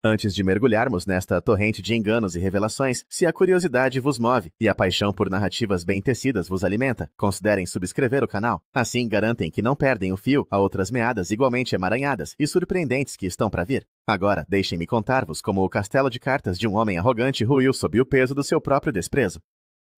Antes de mergulharmos nesta torrente de enganos e revelações, se a curiosidade vos move e a paixão por narrativas bem tecidas vos alimenta, considerem subscrever o canal. Assim garantem que não perdem o fio a outras meadas igualmente emaranhadas e surpreendentes que estão para vir. Agora, deixem-me contar-vos como o castelo de cartas de um homem arrogante ruiu sob o peso do seu próprio desprezo.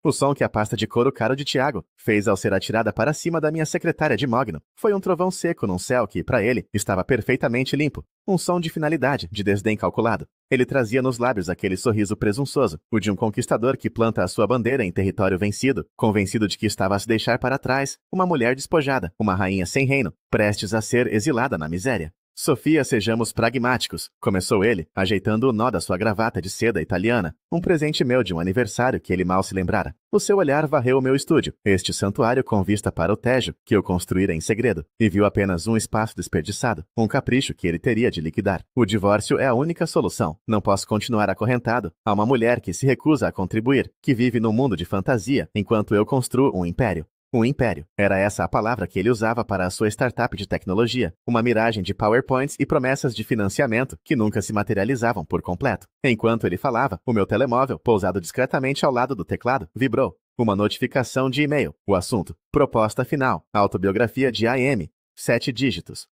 O som que a pasta de couro caro de Tiago fez ao ser atirada para cima da minha secretária de mogno foi um trovão seco num céu que, para ele, estava perfeitamente limpo. Um som de finalidade, de desdém calculado. Ele trazia nos lábios aquele sorriso presunçoso, o de um conquistador que planta a sua bandeira em território vencido, convencido de que estava a se deixar para trás uma mulher despojada, uma rainha sem reino, prestes a ser exilada na miséria. Sofia, sejamos pragmáticos, começou ele, ajeitando o nó da sua gravata de seda italiana, um presente meu de um aniversário que ele mal se lembrara. O seu olhar varreu o meu estúdio, este santuário com vista para o Tejo, que eu construíra em segredo, e viu apenas um espaço desperdiçado, um capricho que ele teria de liquidar. O divórcio é a única solução. Não posso continuar acorrentado a uma mulher que se recusa a contribuir, que vive num mundo de fantasia, enquanto eu construo um império. Um império. Era essa a palavra que ele usava para a sua startup de tecnologia. Uma miragem de PowerPoints e promessas de financiamento que nunca se materializavam por completo. Enquanto ele falava, o meu telemóvel, pousado discretamente ao lado do teclado, vibrou. Uma notificação de e-mail. O assunto. Proposta final. Autobiografia de AM. 7 dígitos.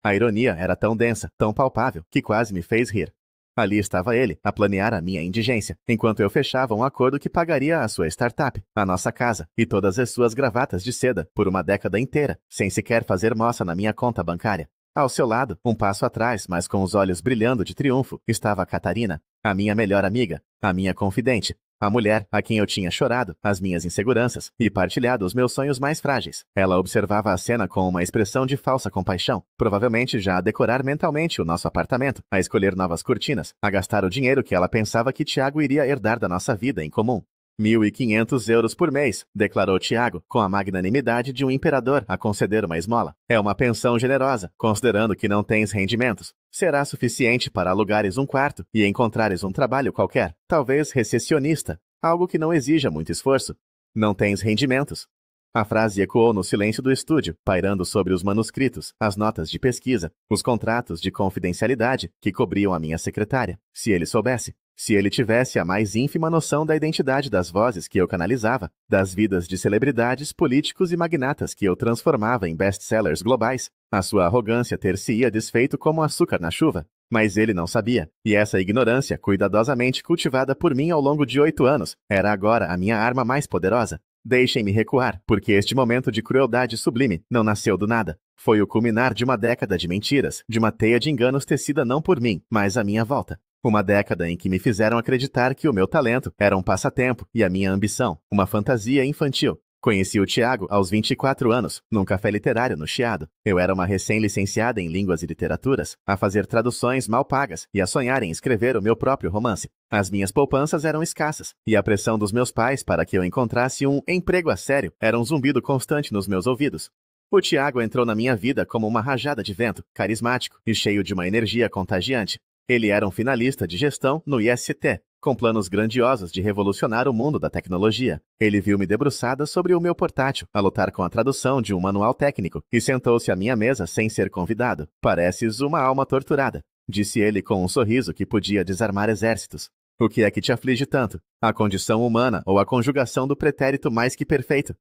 A ironia era tão densa, tão palpável, que quase me fez rir. Ali estava ele, a planear a minha indigência, enquanto eu fechava um acordo que pagaria a sua startup, a nossa casa e todas as suas gravatas de seda por uma década inteira, sem sequer fazer moça na minha conta bancária. Ao seu lado, um passo atrás, mas com os olhos brilhando de triunfo, estava a Catarina, a minha melhor amiga, a minha confidente, a mulher a quem eu tinha chorado as minhas inseguranças e partilhado os meus sonhos mais frágeis. Ela observava a cena com uma expressão de falsa compaixão, provavelmente já a decorar mentalmente o nosso apartamento, a escolher novas cortinas, a gastar o dinheiro que ela pensava que Tiago iria herdar da nossa vida em comum. 1.500 euros por mês, declarou Tiago, com a magnanimidade de um imperador a conceder uma esmola. É uma pensão generosa, considerando que não tens rendimentos. Será suficiente para alugares um quarto e encontrares um trabalho qualquer, talvez recepcionista, algo que não exija muito esforço. Não tens rendimentos. A frase ecoou no silêncio do estúdio, pairando sobre os manuscritos, as notas de pesquisa, os contratos de confidencialidade que cobriam a minha secretária. Se ele soubesse. Se ele tivesse a mais ínfima noção da identidade das vozes que eu canalizava, das vidas de celebridades, políticos e magnatas que eu transformava em best-sellers globais, a sua arrogância ter-se-ia desfeito como açúcar na chuva. Mas ele não sabia, e essa ignorância, cuidadosamente cultivada por mim ao longo de 8 anos, era agora a minha arma mais poderosa. Deixem-me recuar, porque este momento de crueldade sublime não nasceu do nada. Foi o culminar de uma década de mentiras, de uma teia de enganos tecida não por mim, mas à minha volta. Uma década em que me fizeram acreditar que o meu talento era um passatempo e a minha ambição, uma fantasia infantil. Conheci o Tiago aos 24 anos, num café literário no Chiado. Eu era uma recém-licenciada em línguas e literaturas, a fazer traduções mal pagas e a sonhar em escrever o meu próprio romance. As minhas poupanças eram escassas, e a pressão dos meus pais para que eu encontrasse um emprego a sério era um zumbido constante nos meus ouvidos. O Tiago entrou na minha vida como uma rajada de vento, carismático e cheio de uma energia contagiante. Ele era um finalista de gestão no IST, com planos grandiosos de revolucionar o mundo da tecnologia. Ele viu-me debruçada sobre o meu portátil, a lutar com a tradução de um manual técnico, e sentou-se à minha mesa sem ser convidado. Pareces uma alma torturada, disse ele com um sorriso que podia desarmar exércitos. O que é que te aflige tanto? A condição humana ou a conjugação do pretérito mais que perfeito?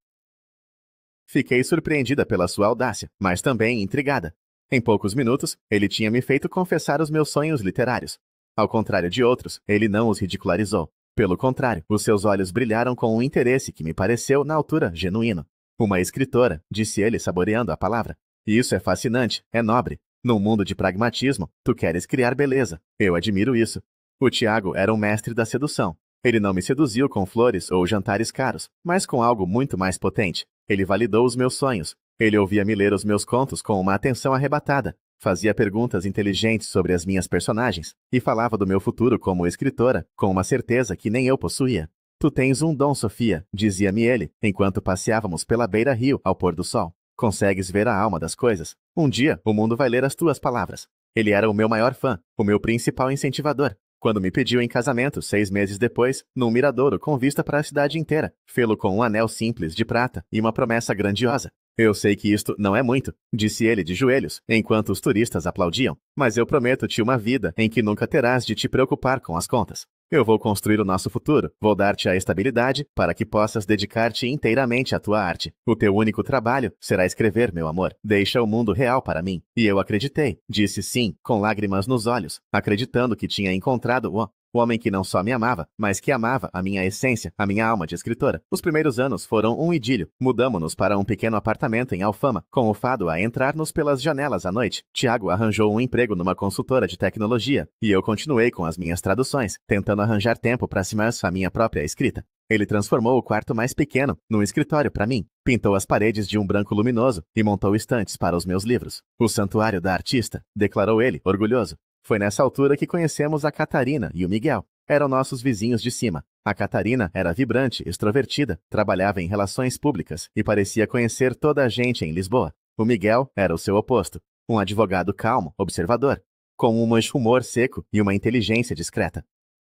Fiquei surpreendida pela sua audácia, mas também intrigada. Em poucos minutos, ele tinha me feito confessar os meus sonhos literários. Ao contrário de outros, ele não os ridicularizou. Pelo contrário, os seus olhos brilharam com um interesse que me pareceu, na altura, genuíno. Uma escritora, disse ele saboreando a palavra. E isso é fascinante, é nobre. Num mundo de pragmatismo, tu queres criar beleza. Eu admiro isso. O Tiago era um mestre da sedução. Ele não me seduziu com flores ou jantares caros, mas com algo muito mais potente. Ele validou os meus sonhos. Ele ouvia-me ler os meus contos com uma atenção arrebatada, fazia perguntas inteligentes sobre as minhas personagens e falava do meu futuro como escritora, com uma certeza que nem eu possuía. Tu tens um dom, Sofia, dizia-me ele, enquanto passeávamos pela beira-rio ao pôr do sol. Consegues ver a alma das coisas. Um dia, o mundo vai ler as tuas palavras. Ele era o meu maior fã, o meu principal incentivador. Quando me pediu em casamento 6 meses depois, num miradouro com vista para a cidade inteira, fê-lo com um anel simples de prata e uma promessa grandiosa. Eu sei que isto não é muito, disse ele de joelhos, enquanto os turistas aplaudiam, mas eu prometo-te uma vida em que nunca terás de te preocupar com as contas. Eu vou construir o nosso futuro, vou dar-te a estabilidade para que possas dedicar-te inteiramente à tua arte. O teu único trabalho será escrever, meu amor. Deixa o mundo real para mim. E eu acreditei, disse sim, com lágrimas nos olhos, acreditando que tinha encontrado o homem que não só me amava, mas que amava a minha essência, a minha alma de escritora. Os primeiros anos foram um idílio. Mudamo-nos para um pequeno apartamento em Alfama, com o fado a entrar-nos pelas janelas à noite. Tiago arranjou um emprego numa consultora de tecnologia, e eu continuei com as minhas traduções, tentando arranjar tempo para a minha própria escrita. Ele transformou o quarto mais pequeno num escritório para mim, pintou as paredes de um branco luminoso e montou estantes para os meus livros. O santuário da artista, declarou ele, orgulhoso. Foi nessa altura que conhecemos a Catarina e o Miguel. Eram nossos vizinhos de cima. A Catarina era vibrante, extrovertida, trabalhava em relações públicas e parecia conhecer toda a gente em Lisboa. O Miguel era o seu oposto, um advogado calmo, observador, com um humor seco e uma inteligência discreta.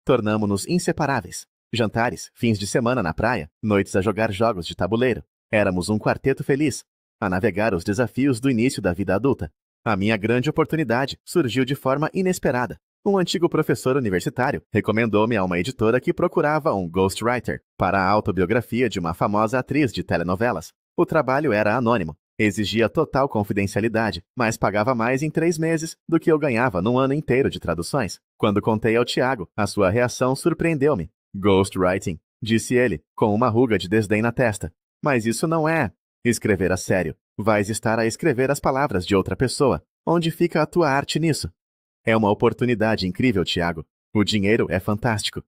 Tornamo-nos inseparáveis. Jantares, fins de semana na praia, noites a jogar jogos de tabuleiro. Éramos um quarteto feliz, a navegar os desafios do início da vida adulta. A minha grande oportunidade surgiu de forma inesperada. Um antigo professor universitário recomendou-me a uma editora que procurava um ghostwriter para a autobiografia de uma famosa atriz de telenovelas. O trabalho era anônimo, exigia total confidencialidade, mas pagava mais em 3 meses do que eu ganhava num ano inteiro de traduções. Quando contei ao Tiago, a sua reação surpreendeu-me. Ghostwriting, disse ele, com uma ruga de desdém na testa. Mas isso não é escrever a sério. Vais estar a escrever as palavras de outra pessoa. Onde fica a tua arte nisso? É uma oportunidade incrível, Tiago. O dinheiro é fantástico.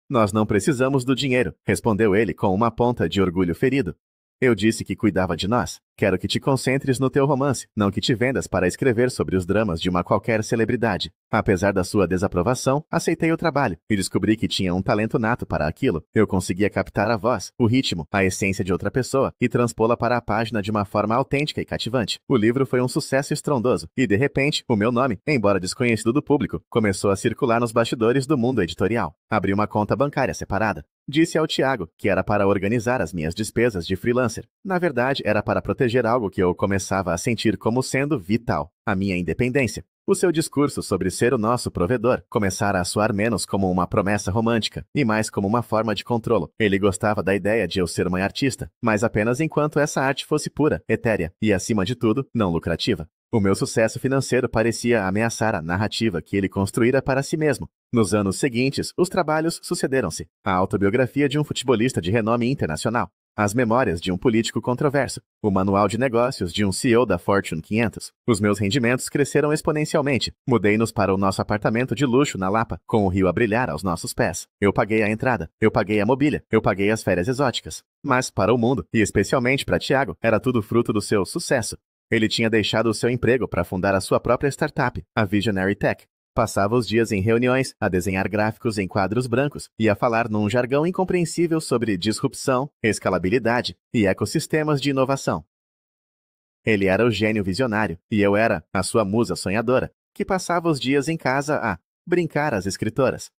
Nós não precisamos do dinheiro, respondeu ele com uma ponta de orgulho ferido. Eu disse que cuidava de nós. Quero que te concentres no teu romance, não que te vendas para escrever sobre os dramas de uma qualquer celebridade. Apesar da sua desaprovação, aceitei o trabalho e descobri que tinha um talento nato para aquilo. Eu conseguia captar a voz, o ritmo, a essência de outra pessoa e transpô-la para a página de uma forma autêntica e cativante. O livro foi um sucesso estrondoso e, de repente, o meu nome, embora desconhecido do público, começou a circular nos bastidores do mundo editorial. Abri uma conta bancária separada. Disse ao Tiago que era para organizar as minhas despesas de freelancer. Na verdade, era para proteger algo que eu começava a sentir como sendo vital, a minha independência. O seu discurso sobre ser o nosso provedor começara a soar menos como uma promessa romântica e mais como uma forma de controlo. Ele gostava da ideia de eu ser uma artista, mas apenas enquanto essa arte fosse pura, etérea e, acima de tudo, não lucrativa. O meu sucesso financeiro parecia ameaçar a narrativa que ele construíra para si mesmo. Nos anos seguintes, os trabalhos sucederam-se. A autobiografia de um futebolista de renome internacional, as memórias de um político controverso, o manual de negócios de um CEO da Fortune 500. Os meus rendimentos cresceram exponencialmente. Mudei-nos para o nosso apartamento de luxo na Lapa, com o rio a brilhar aos nossos pés. Eu paguei a entrada, eu paguei a mobília, eu paguei as férias exóticas. Mas, para o mundo, e especialmente para Tiago, era tudo fruto do seu sucesso. Ele tinha deixado o seu emprego para fundar a sua própria startup, a Visionary Tech. Passava os dias em reuniões, a desenhar gráficos em quadros brancos e a falar num jargão incompreensível sobre disrupção, escalabilidade e ecossistemas de inovação. Ele era o gênio visionário e eu era a sua musa sonhadora, que passava os dias em casa a brincar às escritoras.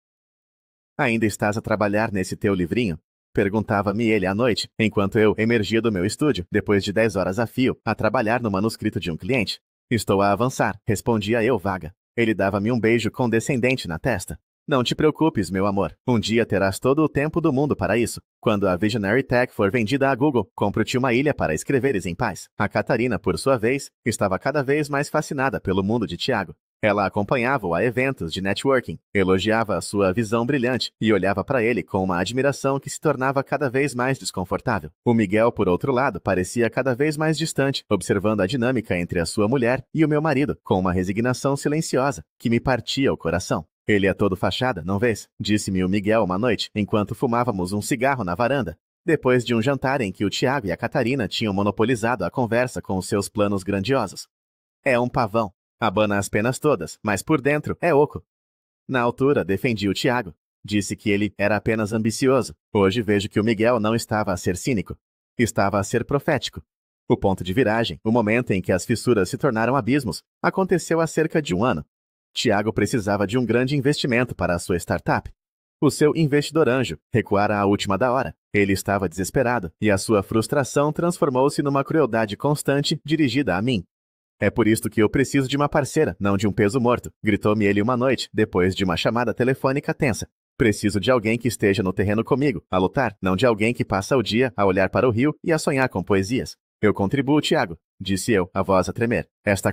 Ainda estás a trabalhar nesse teu livrinho? Perguntava-me ele à noite, enquanto eu emergia do meu estúdio, depois de 10 horas a fio, a trabalhar no manuscrito de um cliente. Estou a avançar, respondia eu vaga. Ele dava-me um beijo condescendente na testa. Não te preocupes, meu amor. Um dia terás todo o tempo do mundo para isso. Quando a Visionary Tech for vendida à Google, compro-te uma ilha para escreveres em paz. A Catarina, por sua vez, estava cada vez mais fascinada pelo mundo de Tiago. Ela acompanhava-o a eventos de networking, elogiava a sua visão brilhante e olhava para ele com uma admiração que se tornava cada vez mais desconfortável. O Miguel, por outro lado, parecia cada vez mais distante, observando a dinâmica entre a sua mulher e o meu marido, com uma resignação silenciosa, que me partia o coração. Ele é todo fachada, não vês? Disse-me o Miguel uma noite, enquanto fumávamos um cigarro na varanda. Depois de um jantar em que o Tiago e a Catarina tinham monopolizado a conversa com os seus planos grandiosos. É um pavão. Abana as penas todas, mas por dentro é oco. Na altura, defendi o Tiago. Disse que ele era apenas ambicioso. Hoje vejo que o Miguel não estava a ser cínico. Estava a ser profético. O ponto de viragem, o momento em que as fissuras se tornaram abismos, aconteceu há cerca de 1 ano. Tiago precisava de um grande investimento para a sua startup. O seu investidor anjo recuara à última da hora. Ele estava desesperado, e a sua frustração transformou-se numa crueldade constante dirigida a mim. É por isto que eu preciso de uma parceira, não de um peso morto, gritou-me ele uma noite, depois de uma chamada telefônica tensa. Preciso de alguém que esteja no terreno comigo, a lutar, não de alguém que passa o dia a olhar para o rio e a sonhar com poesias. Eu contribuo, Tiago, disse eu, a voz a tremer. Esta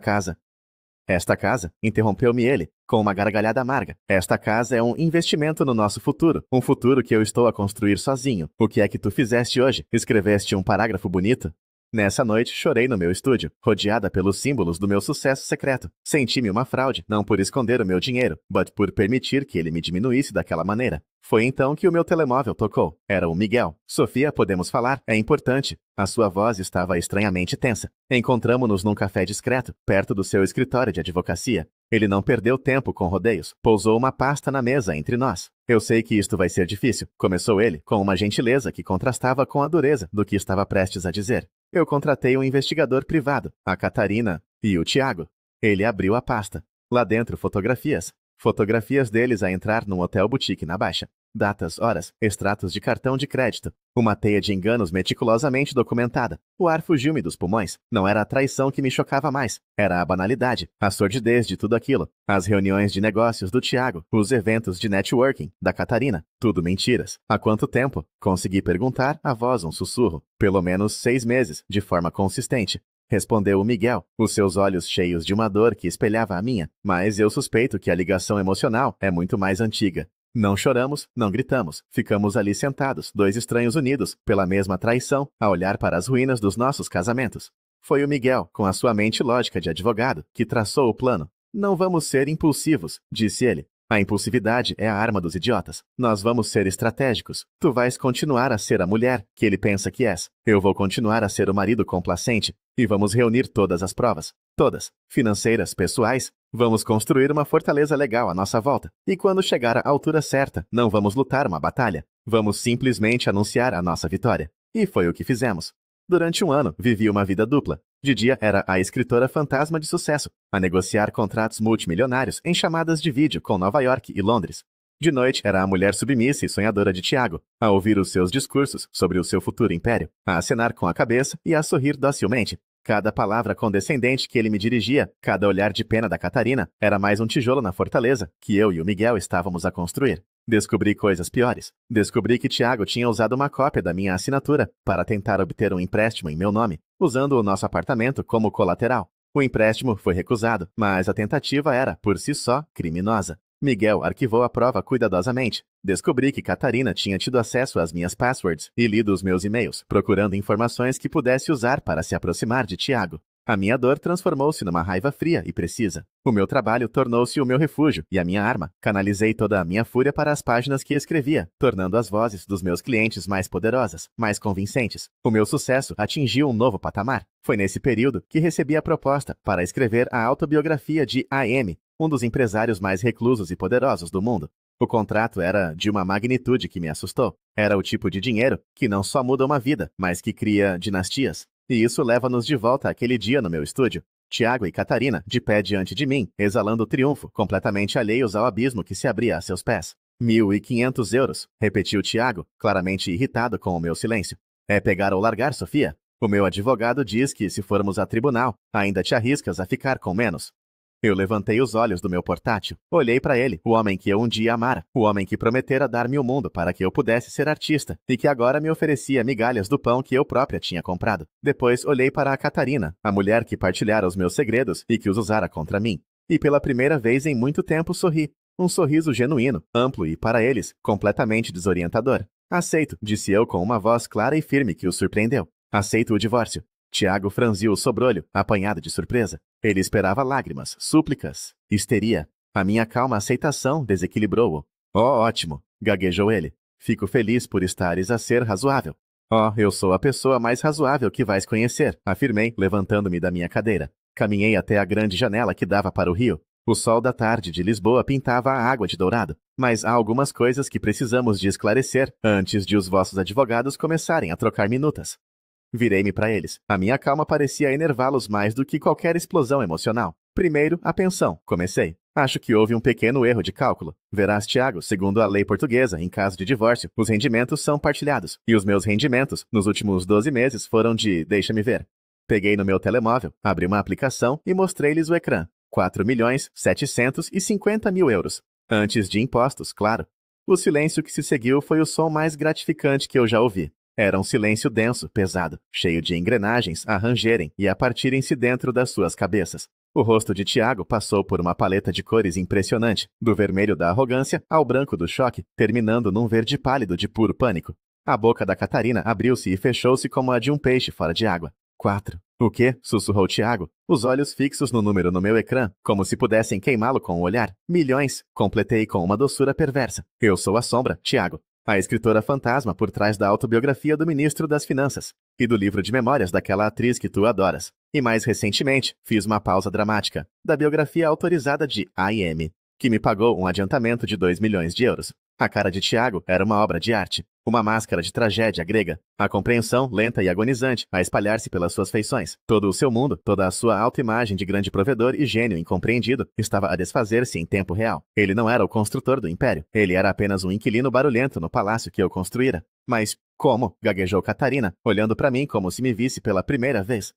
casa, interrompeu-me ele, com uma gargalhada amarga. Esta casa é um investimento no nosso futuro, um futuro que eu estou a construir sozinho. O que é que tu fizeste hoje? Escreveste um parágrafo bonito? Nessa noite, chorei no meu estúdio, rodeada pelos símbolos do meu sucesso secreto. Senti-me uma fraude, não por esconder o meu dinheiro, mas por permitir que ele me diminuísse daquela maneira. Foi então que o meu telemóvel tocou. Era o Miguel. Sofia, podemos falar? É importante. A sua voz estava estranhamente tensa. Encontramo-nos num café discreto, perto do seu escritório de advocacia. Ele não perdeu tempo com rodeios. Pousou uma pasta na mesa entre nós. Eu sei que isto vai ser difícil, começou ele, com uma gentileza que contrastava com a dureza do que estava prestes a dizer. Eu contratei um investigador privado, a Catarina e o Tiago. Ele abriu a pasta. Lá dentro, fotografias. Fotografias deles a entrar num hotel boutique na Baixa. Datas, horas, extratos de cartão de crédito. Uma teia de enganos meticulosamente documentada. O ar fugiu-me dos pulmões. Não era a traição que me chocava mais. Era a banalidade, a sordidez de tudo aquilo. As reuniões de negócios do Tiago, os eventos de networking da Catarina. Tudo mentiras. Há quanto tempo? Consegui perguntar, a voz um sussurro. Pelo menos 6 meses, de forma consistente. Respondeu o Miguel, os seus olhos cheios de uma dor que espelhava a minha. Mas eu suspeito que a ligação emocional é muito mais antiga. Não choramos, não gritamos. Ficamos ali sentados, 2 estranhos unidos, pela mesma traição, a olhar para as ruínas dos nossos casamentos. Foi o Miguel, com a sua mente lógica de advogado, que traçou o plano. Não vamos ser impulsivos, disse ele. A impulsividade é a arma dos idiotas. Nós vamos ser estratégicos. Tu vais continuar a ser a mulher que ele pensa que és. Eu vou continuar a ser o marido complacente. E vamos reunir todas as provas. Todas. Financeiras, pessoais. Vamos construir uma fortaleza legal à nossa volta. E quando chegar à altura certa, não vamos lutar uma batalha. Vamos simplesmente anunciar a nossa vitória. E foi o que fizemos. Durante 1 ano, vivi uma vida dupla. De dia era a escritora fantasma de sucesso, a negociar contratos multimilionários em chamadas de vídeo com Nova York e Londres. De noite era a mulher submissa e sonhadora de Tiago, a ouvir os seus discursos sobre o seu futuro império, a acenar com a cabeça e a sorrir docilmente. Cada palavra condescendente que ele me dirigia, cada olhar de pena da Catarina, era mais um tijolo na fortaleza que eu e o Miguel estávamos a construir. Descobri coisas piores. Descobri que Tiago tinha usado uma cópia da minha assinatura para tentar obter um empréstimo em meu nome, usando o nosso apartamento como colateral. O empréstimo foi recusado, mas a tentativa era, por si só, criminosa. Miguel arquivou a prova cuidadosamente. Descobri que Catarina tinha tido acesso às minhas passwords e lido os meus e-mails, procurando informações que pudesse usar para se aproximar de Tiago. A minha dor transformou-se numa raiva fria e precisa. O meu trabalho tornou-se o meu refúgio e a minha arma. Canalizei toda a minha fúria para as páginas que escrevia, tornando as vozes dos meus clientes mais poderosas, mais convincentes. O meu sucesso atingiu um novo patamar. Foi nesse período que recebi a proposta para escrever a autobiografia de A.M., um dos empresários mais reclusos e poderosos do mundo. O contrato era de uma magnitude que me assustou. Era o tipo de dinheiro que não só muda uma vida, mas que cria dinastias. E isso leva-nos de volta àquele dia no meu estúdio. Tiago e Catarina, de pé diante de mim, exalando triunfo, completamente alheios ao abismo que se abria a seus pés. 1.500 euros, repetiu Tiago, claramente irritado com o meu silêncio. É pegar ou largar, Sofia? O meu advogado diz que, se formos a tribunal, ainda te arriscas a ficar com menos. Eu levantei os olhos do meu portátil. Olhei para ele, o homem que eu um dia amara, o homem que prometera dar-me o mundo para que eu pudesse ser artista, e que agora me oferecia migalhas do pão que eu própria tinha comprado. Depois olhei para a Catarina, a mulher que partilhara os meus segredos e que os usara contra mim. E pela primeira vez em muito tempo sorri. Um sorriso genuíno, amplo e, para eles, completamente desorientador. Aceito, disse eu com uma voz clara e firme que os surpreendeu. Aceito o divórcio. Tiago franziu o sobrolho, apanhado de surpresa. Ele esperava lágrimas, súplicas, histeria. A minha calma aceitação desequilibrou-o. Oh, ótimo, gaguejou ele. Fico feliz por estares a ser razoável. Oh, eu sou a pessoa mais razoável que vais conhecer, afirmei, levantando-me da minha cadeira. Caminhei até a grande janela que dava para o rio. O sol da tarde de Lisboa pintava a água de dourado. Mas há algumas coisas que precisamos de esclarecer antes de os vossos advogados começarem a trocar minutas. Virei-me para eles. A minha calma parecia enervá-los mais do que qualquer explosão emocional. Primeiro, a pensão. Comecei. Acho que houve um pequeno erro de cálculo. Verás, Tiago, segundo a lei portuguesa, em caso de divórcio, os rendimentos são partilhados. E os meus rendimentos, nos últimos 12 meses, foram de... Deixa-me ver. Peguei no meu telemóvel, abri uma aplicação e mostrei-lhes o ecrã. 4.750.000 euros. Antes de impostos, claro. O silêncio que se seguiu foi o som mais gratificante que eu já ouvi. Era um silêncio denso, pesado, cheio de engrenagens a rangerem e a partirem-se dentro das suas cabeças. O rosto de Tiago passou por uma paleta de cores impressionante, do vermelho da arrogância ao branco do choque, terminando num verde pálido de puro pânico. A boca da Catarina abriu-se e fechou-se como a de um peixe fora de água. 4. O quê? Sussurrou Tiago, os olhos fixos no número no meu ecrã, como se pudessem queimá-lo com o olhar. Milhões, completei com uma doçura perversa. Eu sou a Sombra, Tiago, a escritora fantasma por trás da autobiografia do ministro das Finanças e do livro de memórias daquela atriz que tu adoras. E mais recentemente, fiz uma pausa dramática da biografia autorizada de A.M., que me pagou um adiantamento de 2 milhões de euros. A cara de Tiago era uma obra de arte, uma máscara de tragédia grega, a compreensão lenta e agonizante a espalhar-se pelas suas feições. Todo o seu mundo, toda a sua autoimagem de grande provedor e gênio incompreendido estava a desfazer-se em tempo real. Ele não era o construtor do império, ele era apenas um inquilino barulhento no palácio que eu construíra. Mas como? Gaguejou Catarina, olhando para mim como se me visse pela primeira vez.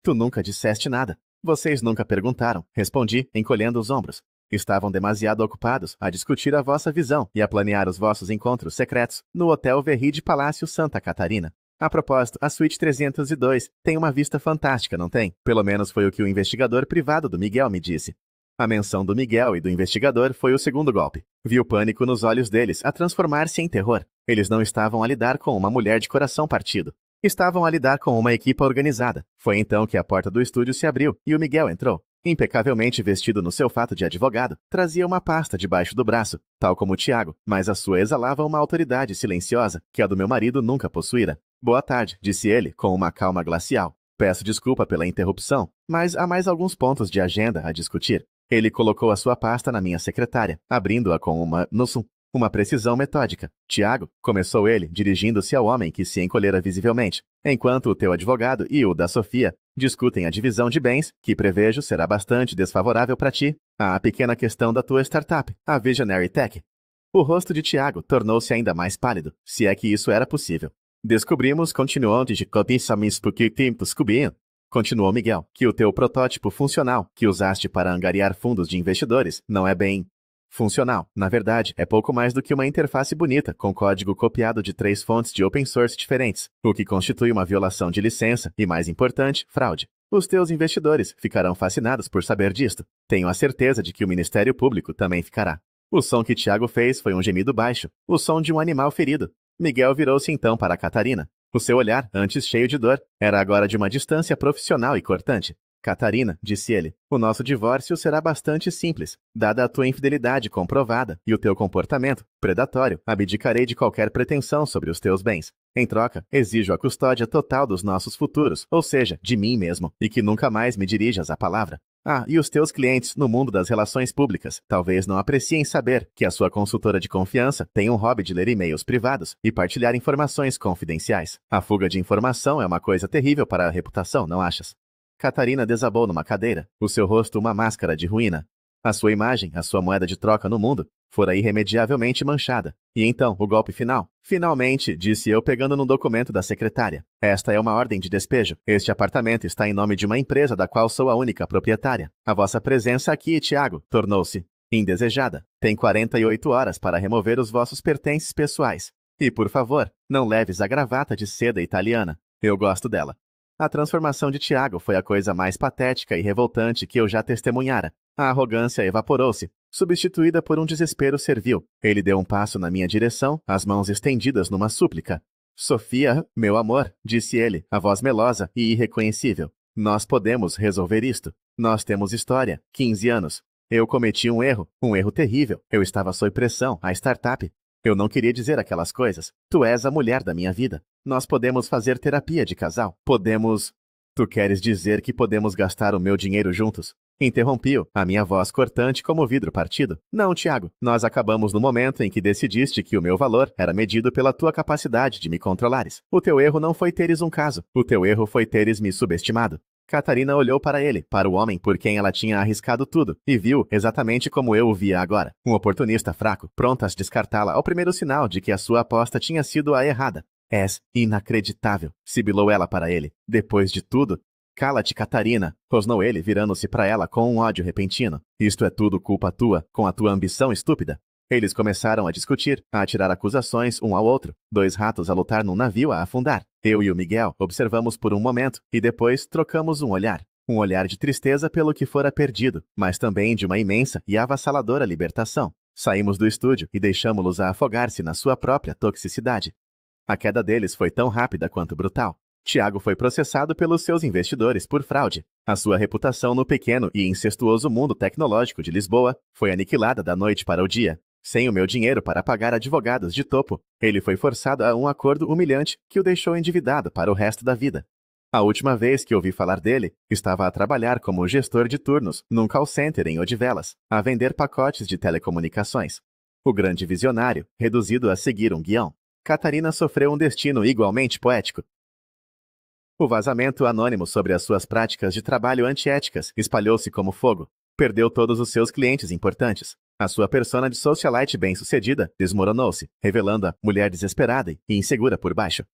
Tu nunca disseste nada. Vocês nunca perguntaram, respondi, encolhendo os ombros. Estavam demasiado ocupados a discutir a vossa visão e a planear os vossos encontros secretos no Hotel Verride Palácio Santa Catarina. A propósito, a suíte 302 tem uma vista fantástica, não tem? Pelo menos foi o que o investigador privado do Miguel me disse. A menção do Miguel e do investigador foi o segundo golpe. Vi o pânico nos olhos deles a transformar-se em terror. Eles não estavam a lidar com uma mulher de coração partido. Estavam a lidar com uma equipa organizada. Foi então que a porta do estúdio se abriu e o Miguel entrou. Impecavelmente vestido no seu fato de advogado, trazia uma pasta debaixo do braço, tal como o Tiago, mas a sua exalava uma autoridade silenciosa que a do meu marido nunca possuíra. Boa tarde, disse ele, com uma calma glacial. Peço desculpa pela interrupção, mas há mais alguns pontos de agenda a discutir. Ele colocou a sua pasta na minha secretária, abrindo-a com uma precisão metódica. Tiago, começou ele, dirigindo-se ao homem que se encolhera visivelmente, enquanto o teu advogado e o da Sofia discutem a divisão de bens, que prevejo será bastante desfavorável para ti, a pequena questão da tua startup, a Visionary Tech. O rosto de Tiago tornou-se ainda mais pálido, se é que isso era possível. Descobrimos, continuou Miguel, que o teu protótipo funcional, que usaste para angariar fundos de investidores, não é bem funcional. Na verdade, é pouco mais do que uma interface bonita, com código copiado de 3 fontes de open source diferentes, o que constitui uma violação de licença e, mais importante, fraude. Os teus investidores ficarão fascinados por saber disto. Tenho a certeza de que o Ministério Público também ficará. O som que Tiago fez foi um gemido baixo, o som de um animal ferido. Miguel virou-se então para Catarina. O seu olhar, antes cheio de dor, era agora de uma distância profissional e cortante. Catarina, disse ele, o nosso divórcio será bastante simples. Dada a tua infidelidade comprovada e o teu comportamento predatório, abdicarei de qualquer pretensão sobre os teus bens. Em troca, exijo a custódia total dos nossos futuros, ou seja, de mim mesmo, e que nunca mais me dirijas a palavra. Ah, e os teus clientes no mundo das relações públicas talvez não apreciem saber que a sua consultora de confiança tem um hobby de ler e-mails privados e partilhar informações confidenciais. A fuga de informação é uma coisa terrível para a reputação, não achas? Catarina desabou numa cadeira, o seu rosto uma máscara de ruína. A sua imagem, a sua moeda de troca no mundo, fora irremediavelmente manchada. E então, o golpe final? Finalmente, disse eu pegando num documento da secretária. Esta é uma ordem de despejo. Este apartamento está em nome de uma empresa da qual sou a única proprietária. A vossa presença aqui, Tiago, tornou-se indesejada. Tem 48 horas para remover os vossos pertences pessoais. E, por favor, não leves a gravata de seda italiana. Eu gosto dela. A transformação de Tiago foi a coisa mais patética e revoltante que eu já testemunhara. A arrogância evaporou-se, substituída por um desespero servil. Ele deu um passo na minha direção, as mãos estendidas numa súplica. Sofia, meu amor, disse ele, a voz melosa e irreconhecível. Nós podemos resolver isto. Nós temos história, 15 anos. Eu cometi um erro terrível. Eu estava sob pressão, a startup. Eu não queria dizer aquelas coisas. Tu és a mulher da minha vida. Nós podemos fazer terapia de casal. Podemos... Tu queres dizer que podemos gastar o meu dinheiro juntos? Interrompi-o, a minha voz cortante como vidro partido. Não, Tiago, nós acabamos no momento em que decidiste que o meu valor era medido pela tua capacidade de me controlares. O teu erro não foi teres um caso, o teu erro foi teres me subestimado. Catarina olhou para ele, para o homem por quem ela tinha arriscado tudo, e viu exatamente como eu o via agora. Um oportunista fraco, pronto a descartá-la ao primeiro sinal de que a sua aposta tinha sido a errada. És inacreditável, sibilou ela para ele. Depois de tudo... Cala-te, Catarina, rosnou ele, virando-se para ela com um ódio repentino. Isto é tudo culpa tua, com a tua ambição estúpida. Eles começaram a discutir, a atirar acusações um ao outro. Dois ratos a lutar num navio a afundar. Eu e o Miguel observamos por um momento, e depois trocamos um olhar. Um olhar de tristeza pelo que fora perdido, mas também de uma imensa e avassaladora libertação. Saímos do estúdio e deixamo-los a afogar-se na sua própria toxicidade. A queda deles foi tão rápida quanto brutal. Tiago foi processado pelos seus investidores por fraude. A sua reputação no pequeno e incestuoso mundo tecnológico de Lisboa foi aniquilada da noite para o dia. Sem o meu dinheiro para pagar advogados de topo, ele foi forçado a um acordo humilhante que o deixou endividado para o resto da vida. A última vez que ouvi falar dele, estava a trabalhar como gestor de turnos num call center em Odivelas, a vender pacotes de telecomunicações. O grande visionário, reduzido a seguir um guião. Catarina sofreu um destino igualmente poético. O vazamento anônimo sobre as suas práticas de trabalho antiéticas espalhou-se como fogo. Perdeu todos os seus clientes importantes. A sua persona de socialite bem-sucedida desmoronou-se, revelando-a mulher desesperada e insegura por baixo.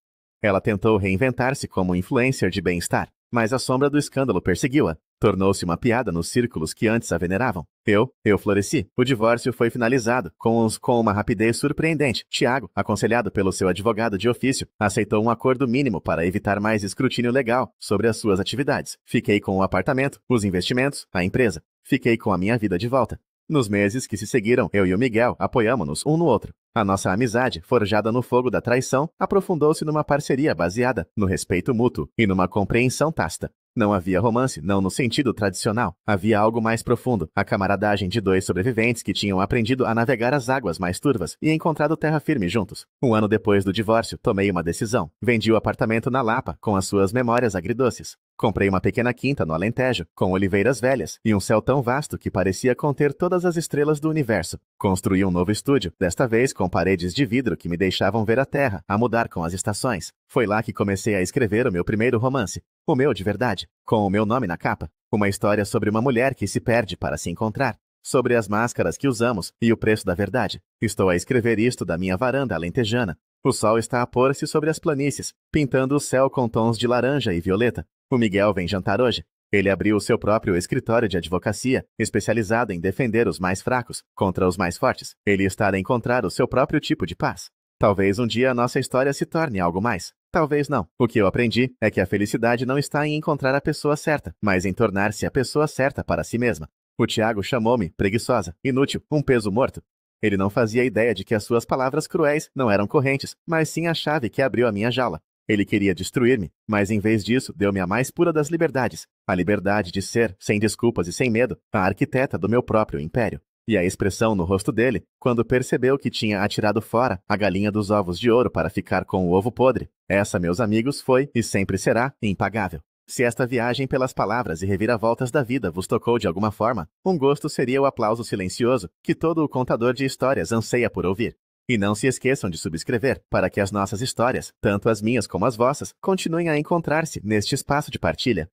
Ela tentou reinventar-se como influencer de bem-estar, mas a sombra do escândalo perseguiu-a. Tornou-se uma piada nos círculos que antes a veneravam. Eu floresci. O divórcio foi finalizado, com uma rapidez surpreendente. Tiago, aconselhado pelo seu advogado de ofício, aceitou um acordo mínimo para evitar mais escrutínio legal sobre as suas atividades. Fiquei com o apartamento, os investimentos, a empresa. Fiquei com a minha vida de volta. Nos meses que se seguiram, eu e o Miguel apoiamo-nos um no outro. A nossa amizade, forjada no fogo da traição, aprofundou-se numa parceria baseada no respeito mútuo e numa compreensão tácita. Não havia romance, não no sentido tradicional. Havia algo mais profundo, a camaradagem de dois sobreviventes que tinham aprendido a navegar as águas mais turvas e encontrado terra firme juntos. Um ano depois do divórcio, tomei uma decisão. Vendi o apartamento na Lapa, com as suas memórias agridoces. Comprei uma pequena quinta no Alentejo, com oliveiras velhas e um céu tão vasto que parecia conter todas as estrelas do universo. Construí um novo estúdio, desta vez com paredes de vidro que me deixavam ver a terra, a mudar com as estações. Foi lá que comecei a escrever o meu primeiro romance. O meu de verdade, com o meu nome na capa. Uma história sobre uma mulher que se perde para se encontrar. Sobre as máscaras que usamos e o preço da verdade. Estou a escrever isto da minha varanda alentejana. O sol está a pôr-se sobre as planícies, pintando o céu com tons de laranja e violeta. O Miguel vem jantar hoje. Ele abriu o seu próprio escritório de advocacia, especializado em defender os mais fracos contra os mais fortes. Ele está a encontrar o seu próprio tipo de paz. Talvez um dia a nossa história se torne algo mais. Talvez não. O que eu aprendi é que a felicidade não está em encontrar a pessoa certa, mas em tornar-se a pessoa certa para si mesma. O Tiago chamou-me preguiçosa, inútil, um peso morto. Ele não fazia ideia de que as suas palavras cruéis não eram correntes, mas sim a chave que abriu a minha jaula. Ele queria destruir-me, mas em vez disso, deu-me a mais pura das liberdades. A liberdade de ser, sem desculpas e sem medo, a arquiteta do meu próprio império. E a expressão no rosto dele, quando percebeu que tinha atirado fora a galinha dos ovos de ouro para ficar com o ovo podre, essa, meus amigos, foi, e sempre será, impagável. Se esta viagem pelas palavras e reviravoltas da vida vos tocou de alguma forma, um gosto seria o aplauso silencioso que todo o contador de histórias anseia por ouvir. E não se esqueçam de subscrever, para que as nossas histórias, tanto as minhas como as vossas, continuem a encontrar-se neste espaço de partilha.